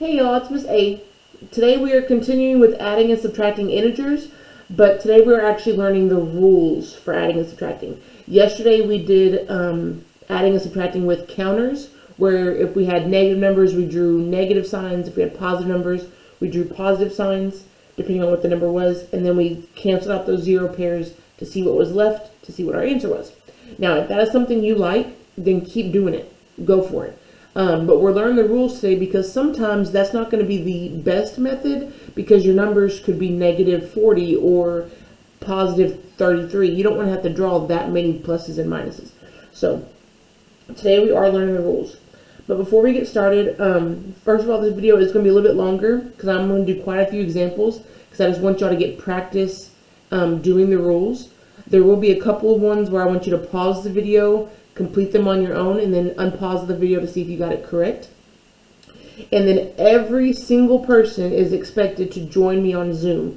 Hey y'all, it's Miss A. Today we are continuing with adding and subtracting integers, but today we're actually learning the rules for adding and subtracting. Yesterday we did adding and subtracting with counters, where if we had negative numbers we drew negative signs, if we had positive numbers we drew positive signs, depending on what the number was, and then we canceled out those zero pairs to see what was left, to see what our answer was. Now if that is something you like, then keep doing it. Go for it. But we're learning the rules today because sometimes that's not going to be the best method because your numbers could be negative 40 or positive 33. You don't want to have to draw that many pluses and minuses. So today we are learning the rules. But before we get started, first of all, this video is going to be a little bit longer because I'm going to do quite a few examples because I just want y'all to get practice doing the rules. There will be a couple of ones where I want you to pause the video, complete them on your own, and then unpause the video to see if you got it correct. And then every single person is expected to join me on Zoom.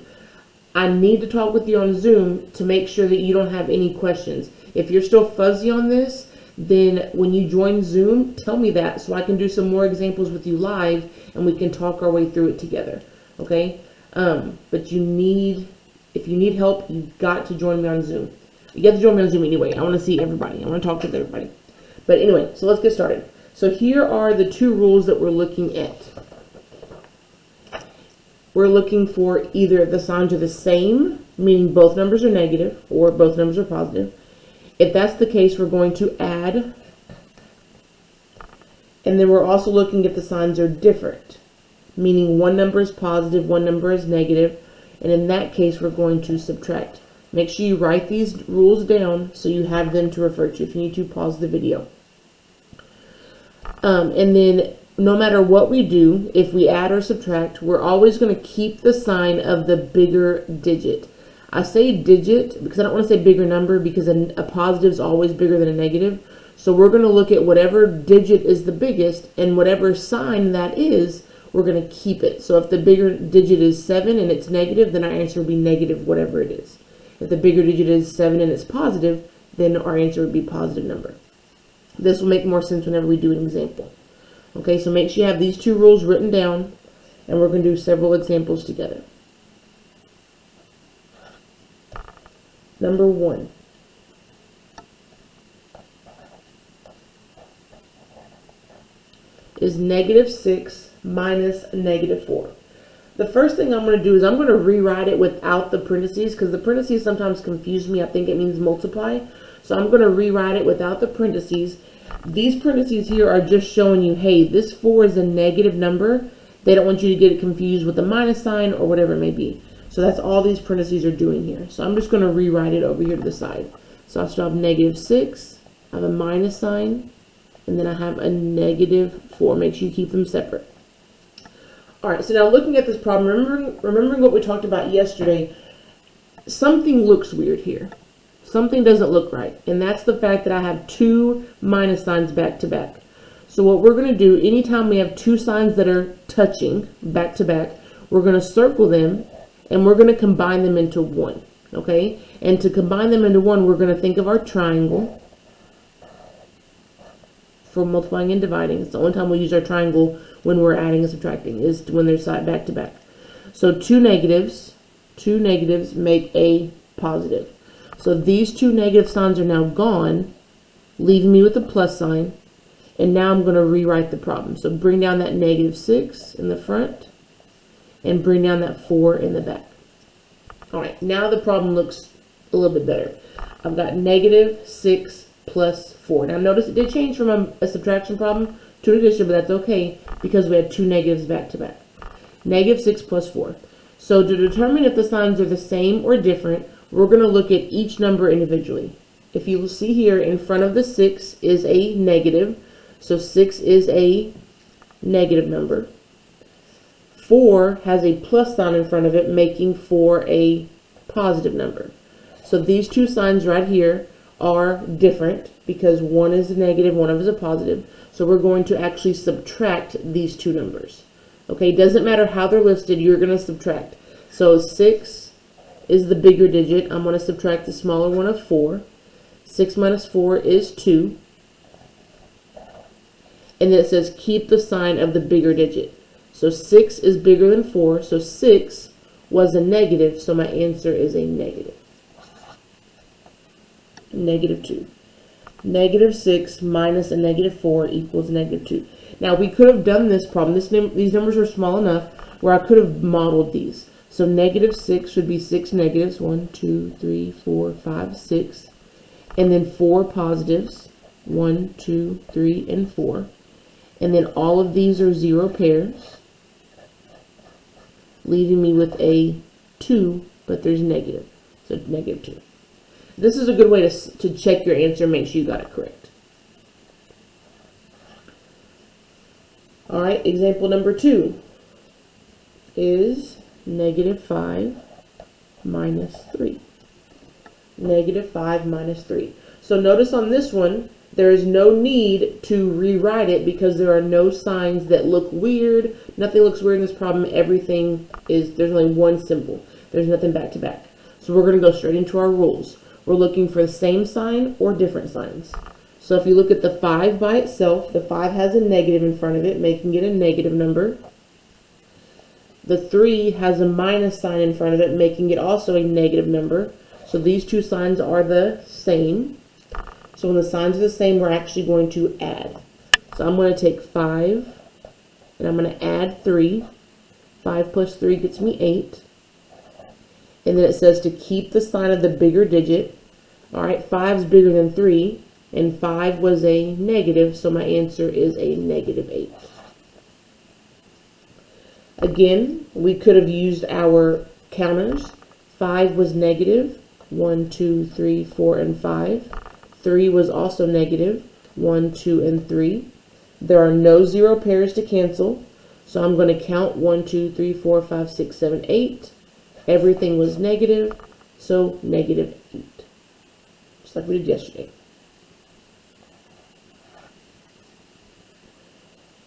I need to talk with you on Zoom to make sure that you don't have any questions. If you're still fuzzy on this, then when you join Zoom, tell me that so I can do some more examples with you live and we can talk our way through it together. Okay? But if you need help, you've got to join me on Zoom. You have to join me on Zoom anyway. I want to see everybody. I want to talk to everybody. But anyway, so let's get started. So here are the two rules that we're looking at. We're looking for either the signs are the same, meaning both numbers are negative, or both numbers are positive. If that's the case, we're going to add. And then we're also looking at the signs are different, meaning one number is positive, one number is negative. And in that case, we're going to subtract. Make sure you write these rules down so you have them to refer to. If you need to, pause the video. And then no matter what we do, if we add or subtract, we're always going to keep the sign of the bigger digit. I say digit because I don't want to say bigger number because a positive is always bigger than a negative. So we're going to look at whatever digit is the biggest and whatever sign that is, we're going to keep it. So if the bigger digit is 7 and it's negative, then our answer will be negative whatever it is. If the bigger digit is 7 and it's positive, then our answer would be positive number. This will make more sense whenever we do an example. Okay, so make sure you have these two rules written down, and we're going to do several examples together. Number 1. Is negative 6 minus negative 4. The first thing I'm going to do is I'm going to rewrite it without the parentheses because the parentheses sometimes confuse me. I think it means multiply. So I'm going to rewrite it without the parentheses. These parentheses here are just showing you, hey, this 4 is a negative number. They don't want you to get it confused with a minus sign or whatever it may be. So that's all these parentheses are doing here. So I'm just going to rewrite it over here to the side. So I still have negative 6, I have a minus sign, and then I have a negative 4. Make sure you keep them separate. All right, so now looking at this problem, remembering what we talked about yesterday, something looks weird here. Something doesn't look right, and that's the fact that I have two minus signs back to back. So what we're going to do, anytime we have two signs that are touching back to back, we're going to circle them, and we're going to combine them into one, okay? And to combine them into one, we're going to think of our triangle for multiplying and dividing. It's the only time we'll use our triangle when we're adding and subtracting, is when they're side back to back. So two negatives make a positive. So these two negative signs are now gone, leaving me with a plus sign. And now I'm going to rewrite the problem. So bring down that negative 6 in the front and bring down that 4 in the back. All right, now the problem looks a little bit better. I've got negative 6 plus 4. Now notice it did change from a subtraction problem to an addition, but that's okay because we had two negatives back to back. Negative 6 plus 4. So to determine if the signs are the same or different, we're going to look at each number individually. If you will see here, in front of the 6 is a negative. So 6 is a negative number. 4 has a plus sign in front of it, making 4 a positive number. So these two signs right here are different because one is a negative, one of them is a positive. So we're going to actually subtract these two numbers. Okay, doesn't matter how they're listed, you're going to subtract. So 6 is the bigger digit. I'm going to subtract the smaller one of 4. 6 minus 4 is 2. And then it says keep the sign of the bigger digit. So 6 is bigger than 4. So 6 was a negative. So my answer is a negative. Negative 2. Negative 6 minus a negative 4 equals negative 2. Now, we could have done this problem. These numbers are small enough where I could have modeled these. So negative 6 should be 6 negatives. 1, 2, 3, 4, 5, 6. And then 4 positives. 1, 2, 3, and 4. And then all of these are 0 pairs, leaving me with a 2, but there's negative. So negative 2. This is a good way to check your answer and make sure you got it correct. All right, example number 2 is negative 5 minus 3. Negative 5 minus 3. So notice on this one, there is no need to rewrite it because there are no signs that look weird. Nothing looks weird in this problem. Everything is, there's only one symbol. There's nothing back to back. So we're going to go straight into our rules. We're looking for the same sign or different signs. So if you look at the 5 by itself, the 5 has a negative in front of it, making it a negative number. The 3 has a minus sign in front of it, making it also a negative number. So these two signs are the same. So when the signs are the same, we're actually going to add. So I'm going to take 5, and I'm going to add 3. 5 plus 3 gets me 8. And then it says to keep the sign of the bigger digit. All right, 5 is bigger than 3, and 5 was a negative, so my answer is a negative 8. Again, we could have used our counters. 5 was negative. 1, 2, 3, 4, and 5. 3 was also negative. 1, 2, and 3. There are no 0 pairs to cancel, so I'm going to count 1, 2, 3, 4, 5, 6, 7, 8. Everything was negative, so negative 8. Just like we did yesterday.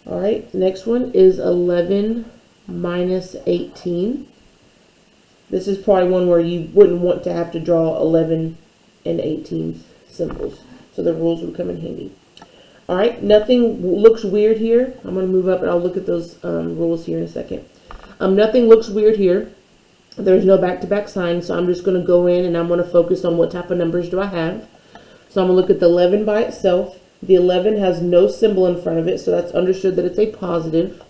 All right, next one is 11 minus 18. This is probably one where you wouldn't want to have to draw 11 and 18 symbols. So the rules would come in handy. All right, nothing looks weird here. I'm going to move up and I'll look at those rules here in a second. Nothing looks weird here. There's no back-to-back sign, so I'm just going to go in and I'm going to focus on what type of numbers do I have. So I'm going to look at the 11 by itself. The 11 has no symbol in front of it, so that's understood that it's a positive.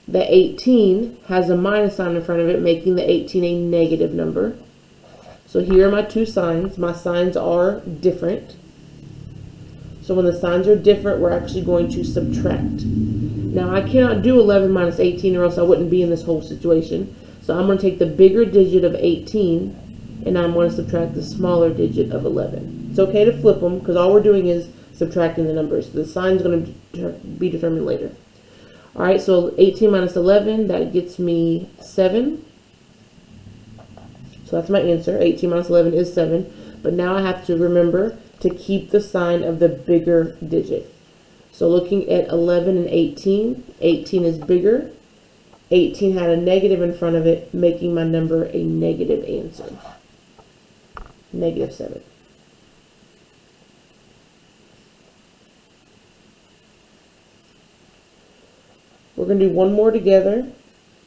The 18 has a minus sign in front of it, making the 18 a negative number. So here are my two signs. My signs are different. So when the signs are different, we're actually going to subtract. Now I cannot do 11 minus 18 or else I wouldn't be in this whole situation. So I'm going to take the bigger digit of 18 and I'm going to subtract the smaller digit of 11. It's okay to flip them because all we're doing is subtracting the numbers. The sign's going to be determined later. Alright, so 18 minus 11, that gets me 7. So that's my answer. 18 minus 11 is 7. But now I have to remember to keep the sign of the bigger digit. So looking at 11 and 18, 18 is bigger. 18 had a negative in front of it, making my number a negative answer. Negative 7. We're going to do one more together.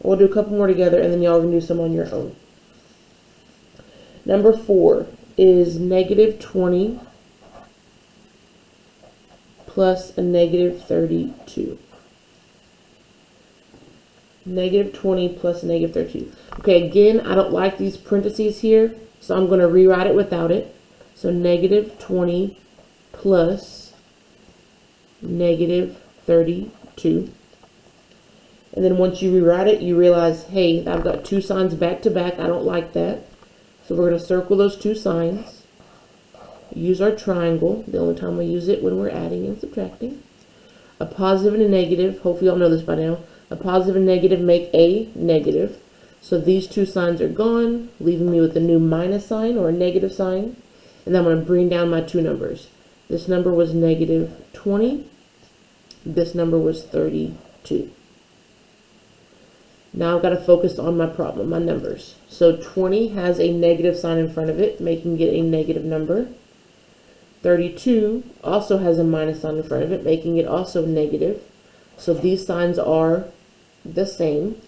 We'll do a couple more together, and then y'all can do some on your own. Number 4 is negative 20 plus a negative 32. Negative 20 plus a negative 32. Okay, again, I don't like these parentheses here, so I'm going to rewrite it without it. So negative 20 plus negative 32. And then once you rewrite it, you realize, hey, I've got two signs back to back. I don't like that. So we're going to circle those two signs. Use our triangle. The only time we use it when we're adding and subtracting. A positive and a negative. Hopefully y'all know this by now. A positive and negative make a negative. So these two signs are gone, leaving me with a new minus sign or a negative sign. And then I'm going to bring down my two numbers. This number was negative 20. This number was 32. Now I've got to focus on my problem, my numbers. So 20 has a negative sign in front of it, making it a negative number. 32 also has a minus sign in front of it, making it also negative. So these signs are the same.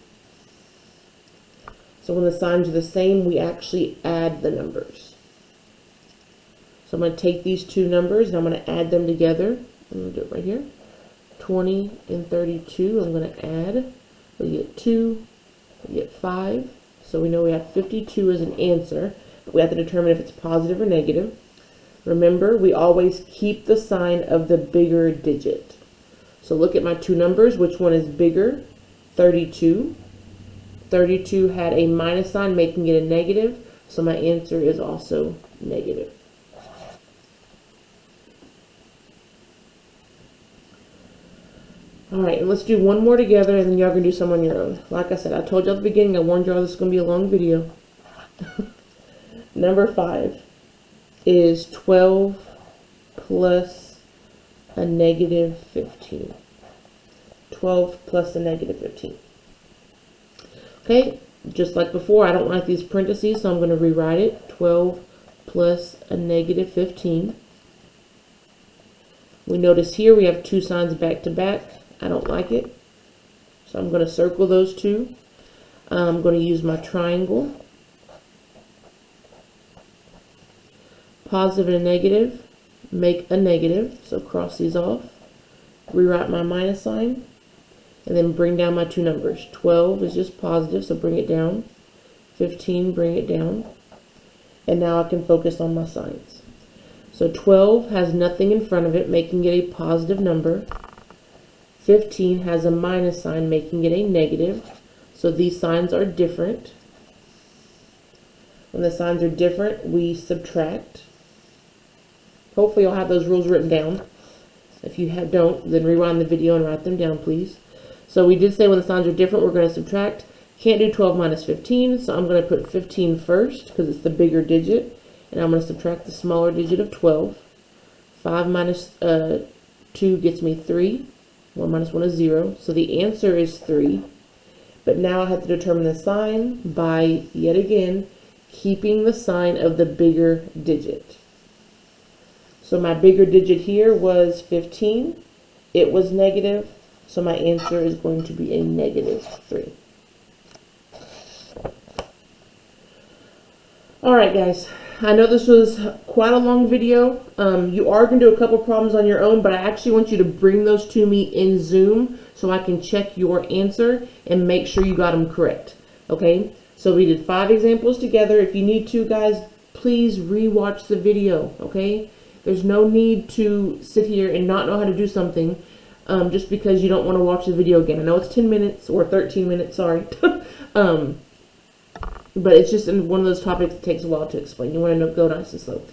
So when the signs are the same, we actually add the numbers. So I'm going to take these two numbers and I'm going to add them together. I'm going to do it right here. 20 and 32, I'm going to add. We get 2, we get 5. So we know we have 52 as an answer, but we have to determine if it's positive or negative. Remember, we always keep the sign of the bigger digit. So look at my two numbers. Which one is bigger? 32. 32 had a minus sign, making it a negative. So my answer is also negative. Alright, and let's do one more together, and then y'all can do some on your own. Like I said, I told y'all at the beginning, I warned y'all this is going to be a long video. Number 5 is 12 plus a negative 15. 12 plus a negative 15. Okay, just like before, I don't like these parentheses, so I'm going to rewrite it. 12 plus a negative 15. We notice here we have two signs back to back. I don't like it, so I'm going to circle those two. I'm going to use my triangle. Positive and a negative make a negative, so cross these off. Rewrite my minus sign, and then bring down my two numbers. 12 is just positive, so bring it down. 15, bring it down. And now I can focus on my signs. So 12 has nothing in front of it, making it a positive number. 15 has a minus sign, making it a negative. So these signs are different. When the signs are different, we subtract. Hopefully you'll have those rules written down. If you don't, then rewind the video and write them down, please. So we did say when the signs are different, we're going to subtract. Can't do 12 minus 15, so I'm going to put 15 first because it's the bigger digit. And I'm going to subtract the smaller digit of 12. 5 minus 2 gets me 3. 1 minus 1 is 0. So the answer is 3. But now I have to determine the sign by, yet again, keeping the sign of the bigger digit. So my bigger digit here was 15. It was negative. So my answer is going to be a negative 3. Alright guys, I know this was quite a long video. You are going to do a couple problems on your own, but I actually want you to bring those to me in Zoom so I can check your answer and make sure you got them correct. Okay, so we did 5 examples together. If you need to, guys, please re-watch the video, okay? There's no need to sit here and not know how to do something just because you don't want to watch the video again. I know it's 10 minutes or 13 minutes, sorry. But it's just one of those topics that takes a while to explain. You want to go nice and slow.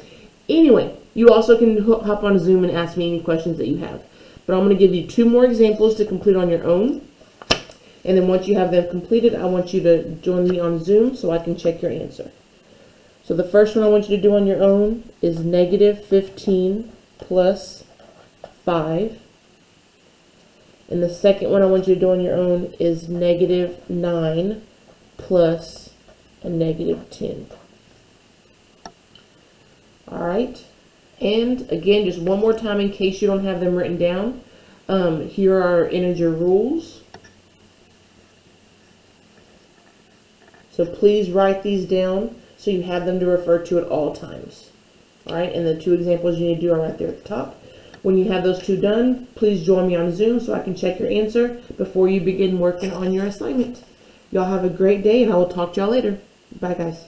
Anyway, you also can hop on Zoom and ask me any questions that you have. But I'm going to give you 2 more examples to complete on your own. And then once you have them completed, I want you to join me on Zoom so I can check your answer. So the first one I want you to do on your own is negative 15 plus 5. And the second one I want you to do on your own is negative 9 plus a negative 10. Alright, and again, just one more time in case you don't have them written down, here are our integer rules. So please write these down so you have them to refer to at all times. Alright, and the 2 examples you need to do are right there at the top. When you have those 2 done, please join me on Zoom so I can check your answer before you begin working on your assignment. Y'all have a great day, and I will talk to y'all later. Bye, guys.